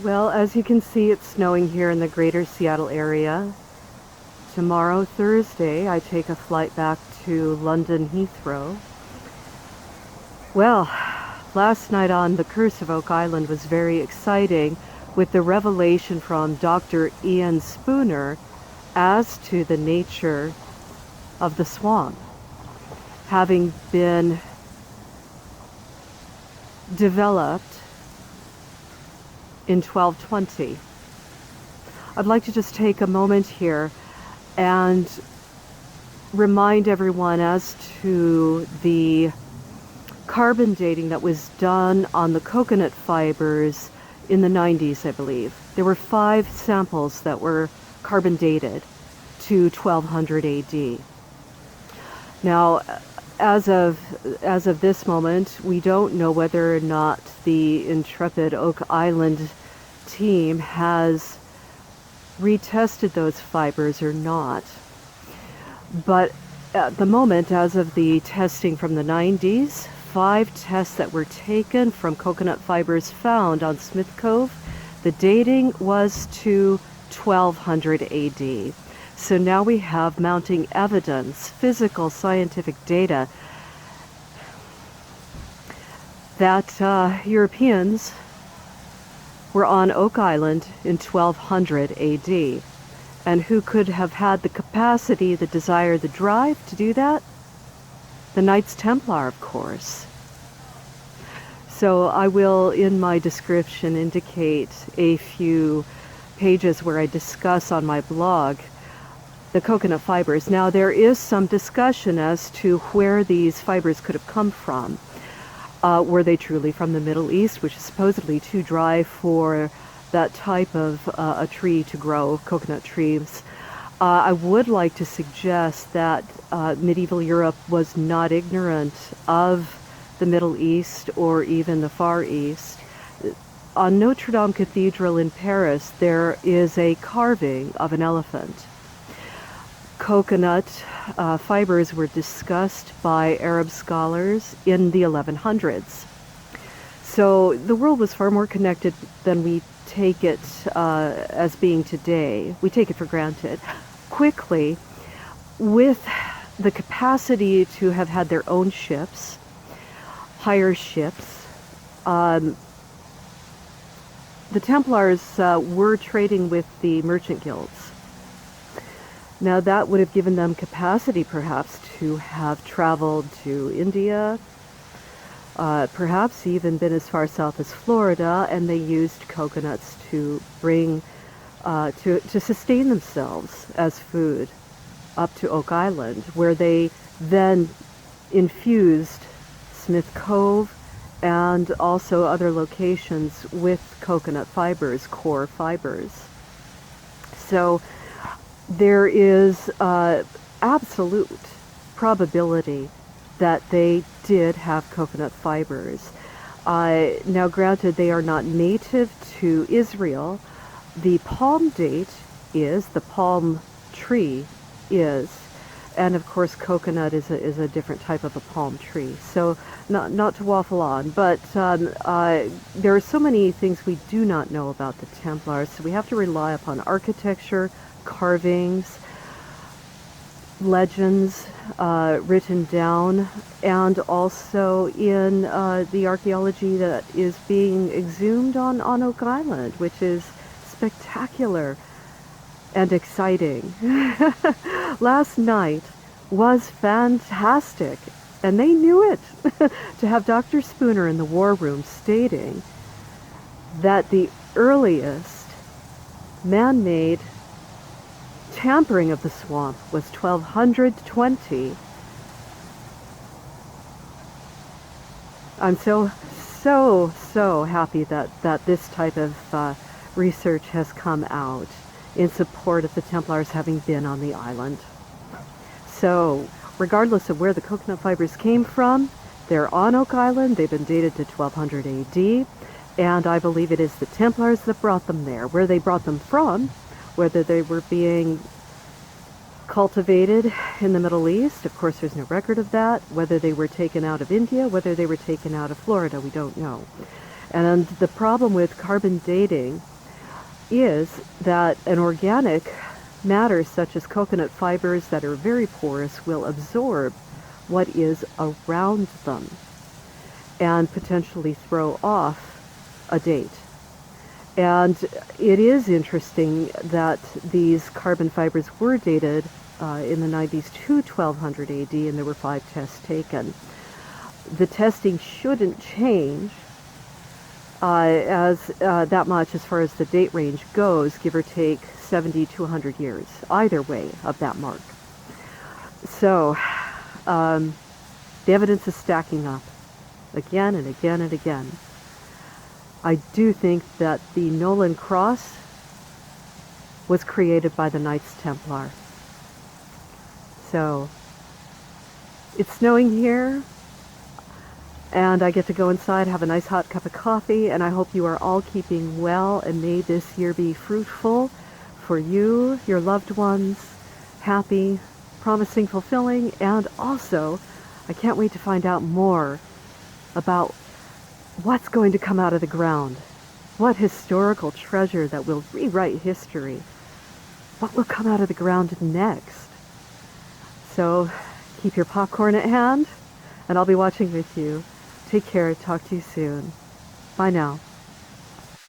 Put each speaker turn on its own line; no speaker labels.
Well, as you can see, it's snowing here in the greater Seattle area. Tomorrow, Thursday, I take a flight back to London Heathrow. Well, last night on The Curse of Oak Island was very exciting with the revelation from Dr. Ian Spooner as to the nature of the swamp, having been developed in 1220. I'd like to just take a moment here and remind everyone as to the carbon dating that was done on the coconut fibers in the 90s, I believe. There were 5 samples that were carbon dated to 1200 AD. Now, as of this moment, we don't know whether or not the intrepid Oak Island team has retested those fibers or not. But at the moment, as of the testing from the 90s, 5 tests that were taken from coconut fibers found on Smith Cove, the dating was to 1200 AD. So now we have mounting evidence, physical, scientific data, that Europeans were on Oak Island in 1200 AD. And who could have had the capacity, the desire, the drive to do that? The Knights Templar, of course. So I will, in my description, indicate a few pages where I discuss on my blog the coconut fibers. Now, there is some discussion as to where these fibers could have come from. Were they truly from the Middle East, which is supposedly too dry for that type of a tree to grow, coconut trees? I would like to suggest that medieval Europe was not ignorant of the Middle East or even the Far East. On Notre Dame Cathedral in Paris, there is a carving of an elephant. Coconut fibers were discussed by Arab scholars in the 1100s. So the world was far more connected than we take it as being today. We take it for granted. Quickly, with the capacity to have had their own ships, hire ships, the Templars were trading with the merchant guilds. Now that would have given them capacity perhaps to have traveled to India, perhaps even been as far south as Florida, and they used coconuts to bring, to sustain themselves as food up to Oak Island, where they then infused Smith Cove and also other locations with coconut fibers, core fibers. So there is absolute probability that they did have coconut fibers. Now granted, they are not native to Israel. The palm date is, the palm tree is, and of course coconut is a different type of a palm tree. So not to waffle on, but there are so many things we do not know about the Templars, so we have to rely upon architecture, carvings, legends written down, and also in the archaeology that is being exhumed on Oak Island, which is spectacular and exciting. Last night was fantastic, and they knew it. To have Dr. Spooner in the war room stating that the earliest man-made tampering of the swamp was 1220. I'm so happy that this type of research has come out in support of the Templars having been on the island. So, regardless of where the coconut fibers came from, they're on Oak Island. They've been dated to 1200 AD, and I believe it is the Templars that brought them there. Where they brought them from, whether they were being cultivated in the Middle East, of course there's no record of that. Whether they were taken out of India, whether they were taken out of Florida, we don't know. And the problem with carbon dating is that an organic matter such as coconut fibers that are very porous will absorb what is around them and potentially throw off a date. And it is interesting that these carbon fibers were dated in the 90s to 1200 AD, and there were 5 tests taken. The testing shouldn't change as that much as far as the date range goes, give or take 70 to 100 years, either way of that mark. So the evidence is stacking up again and again and again. I do think that the Nolan Cross was created by the Knights Templar. So it's snowing here, and I get to go inside, have a nice hot cup of coffee, and I hope you are all keeping well, and may this year be fruitful for you, your loved ones, happy, promising, fulfilling, and also I can't wait to find out more about what's going to come out of the ground. What historical treasure that will rewrite history. What will come out of the ground next? So keep your popcorn at hand, and I'll be watching with you. Take care. Talk to you soon. Bye now.